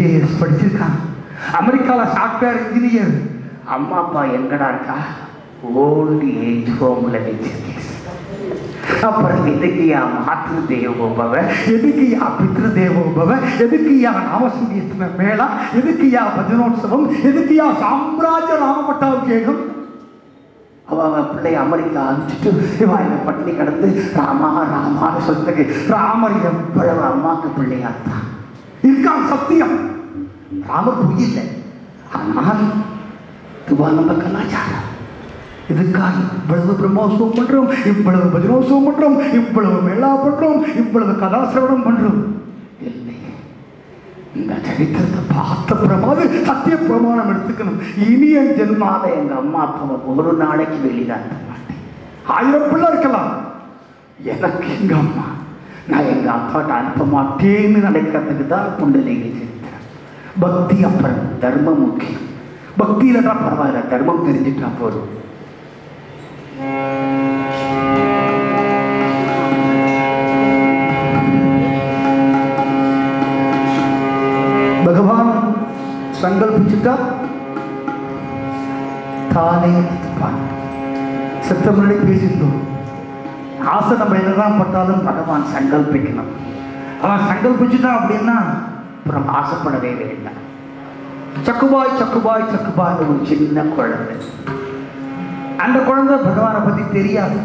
IAS படிச்சிருக்கான், அமெரிக்காவில் software engineer. அம்மா அப்பா எங்கடா இருக்கா? ஓல்டு ஏஜ் ஹோம்ல வச்சிருக்கேன். அப்புறம் எதுக்குயா மாத்திரு தேவோபவ, எதுக்குயா பித்ரு தேவோபவ, எதுக்குயா நாமசூரியத்தின மேளா, எதுக்குயா பஜனோத்சவம், எதுக்குயா சாம்ராஜ்ய ராமபட்டாபிஷேகம்? அவ பிள்ளை அமெரிக்கா அனுப்பிச்சுட்டு இவன் பட்டினி கிடந்து ராமா ராமான்னு சொல்றதுக்கு ராமர் எவ்வளவு அம்மாக்கு பிள்ளையாத்தான் இருக்கான். சத்தியம், ராமர் பொய் இல்லை. ஆனால் இதுவா நம்ம கலாச்சாரம். இதுக்காக இவ்வளவு பிரம்மோத்சவம் பண்றோம், இவ்வளவு பஜனோத்சவம் பண்றோம், இவ்வளவு மேளா பண்றோம், இவ்வளவு கதாசிரவணம் பண்றோம். இல்லை, இந்த சரித்திரத்தை பார்த்த பிரமாது சத்திய பிரமாணம் எடுத்துக்கணும். இனிய ஜென்மாத எங்க அம்மா அப்பா ஒரு நாளைக்கு வெளியில அனுப்ப மாட்டேன். 1000 பிள்ளை இருக்கலாம், எனக்கு எங்க அம்மா, நான் எங்க அப்பாட்ட அனுப்ப மாட்டேன்னு நினைக்கிறதுக்கு தான் புண்டலீக சரித்திரம். பக்தி அப்புறம், தர்மம் முக்கியம். பக்தியில தான் பரவாயில்ல, தர்மம் தெரிஞ்சுட்டா போதும். பகவான் சங்கல்பிச்சுட்டா தானே செத்த முன்னாடி பேசிட்டோம். ஆசை நம்ம என்னதான் பட்டாலும் பகவான் சங்கல்பிக்கணும். அவன் சங்கல்பிச்சுட்டான் அப்படின்னா அப்புறம் ஆசைப்படவே வேண்டாம். சக்குபாய் சக்குபாய் சக்குபாய் ஒரு சின்ன குழந்தை. அந்த குழந்தை பகவானை பத்தி தெரியாது.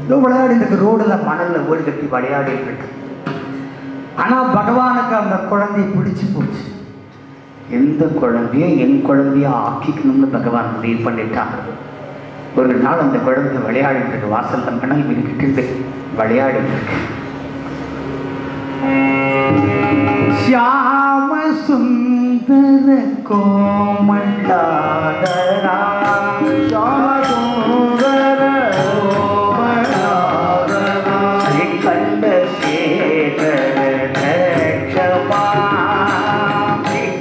ஏதோ விளையாடி இருக்கு, ரோடுல மணல்ல ஓடி கட்டி விளையாடிட்டு இருக்கு. ஆனா பகவானுக்கு அந்த குழந்தைய பிடிச்சு போச்சு. எந்த குழந்தைய என் குழந்தையா ஆக்கிக்கணும்னு பகவான் முடிவு பண்ணிட்டாங்க. ஒரு நாள் அந்த குழந்தை விளையாடிட்டு இருக்கு, வாசல்ல மணல் விரிக்கிட்டு விளையாடிட்டு இருக்கு. श्याम सुंदर कोमलादरा सुंदर कोमलादरा कंड शेखर दक्षपा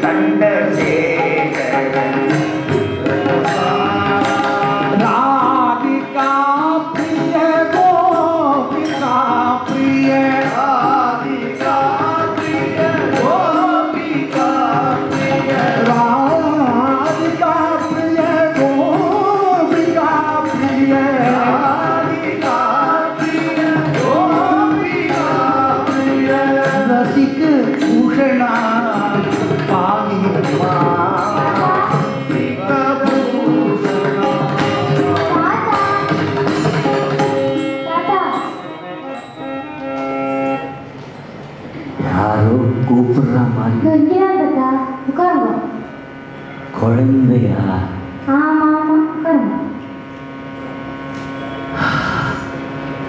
कंड शेखर राधिका प्रिय गोपिका प्रिय राधिका கூப்பிடுற மாதிரி குழந்தையா?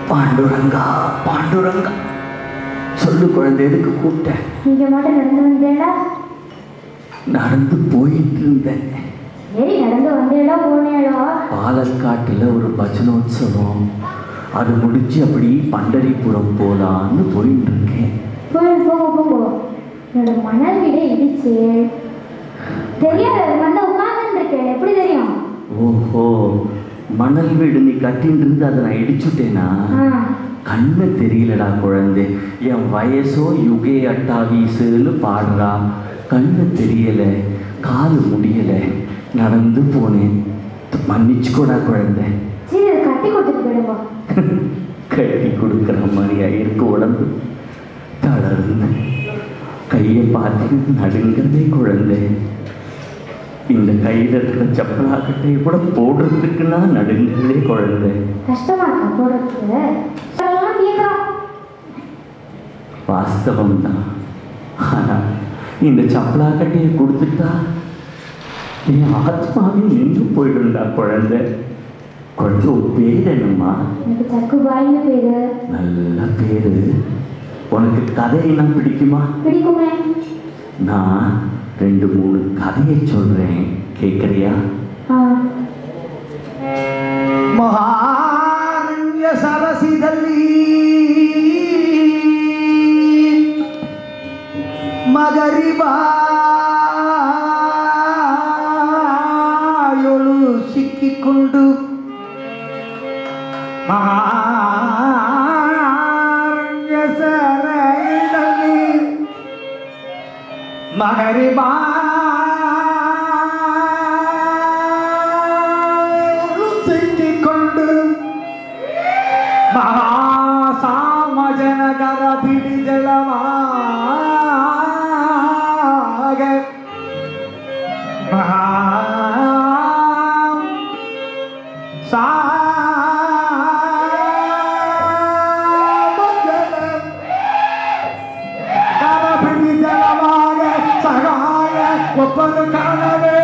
பாண்டுரங்கா பாண்டுரங்கா சொல்லு குழந்தை, எதுக்கு கூப்பிட்ட? நீங்க மட்டும் நடந்து வந்தேடா? நடந்து போயிட்டு இருந்தேன். நடந்து வந்தேடா போனேடா? பாலக்காட்டுல ஒரு பஜனோத்சவம், அது முடிச்சு அப்படி பண்டரிபுரம் போலான்னு போயிட்டு இருக்கேன். போங்க. என்னோட மணல் வீடை இடிச்சு தெரியாது, வந்து உட்கார்ந்து இருக்கேன். எப்படி தெரியும்? ஓஹோ, மணல் வீடு நீ கட்டின்னு இருந்து அதை நான் இடிச்சுட்டேனா? கண்ணு தெரியலடா குழந்தை. என் வயசோ யுகே 28 பாடுறா, கண்ணு தெரியல, காலு முடியல, நடந்து போனேன். மன்னிச்சுக்கோடா குழந்தை. சரி, கட்டி கொடுத்துட்டு போயிடுமா? கட்டி கொடுக்குற மாதிரியா இருக்கு உடம்பு. தளர்ந்து கையை பார்த்து நடுங்கிறதே குழந்தை. இந்த கையில் இருக்கிற சப்பலாக்கட்டையை கூட போடுறதுக்குன்னா நடுங்கிறதே குழந்தை. கஷ்டமா இருக்கா போடுறதுக்கு? வாஸ்தவம் தான். ஆனா இந்த சப்பலாக்கட்டையை கொடுத்துட்டா என் ஆத்மாவே நின்று போயிடும்டா குழந்தை. குழந்தை பேர் என்னம்மா? சக்குபாய்னு பேரு. நல்ல பேரு. உனக்கு கதையெல்லாம் பிடிக்குமா? பிடிக்குமே. நான் 2-3 கதையை சொல்றேன், கேட்கறியா? ಮಹಾರಣ್ಯ ಸರಸಿದಲ್ಲಿ ಮಗರಿಬಾಯೊಳು ಸಿಕ್ಕಿಕೊಂಡು ಮಹಾರಣ್ಯ ಸರದಲ್ಲಿ மகரிமா சிக்கிக் கொண்டு மகாசாமஜனகர பிடிஜலமாக மகா ஒப்பது காணவே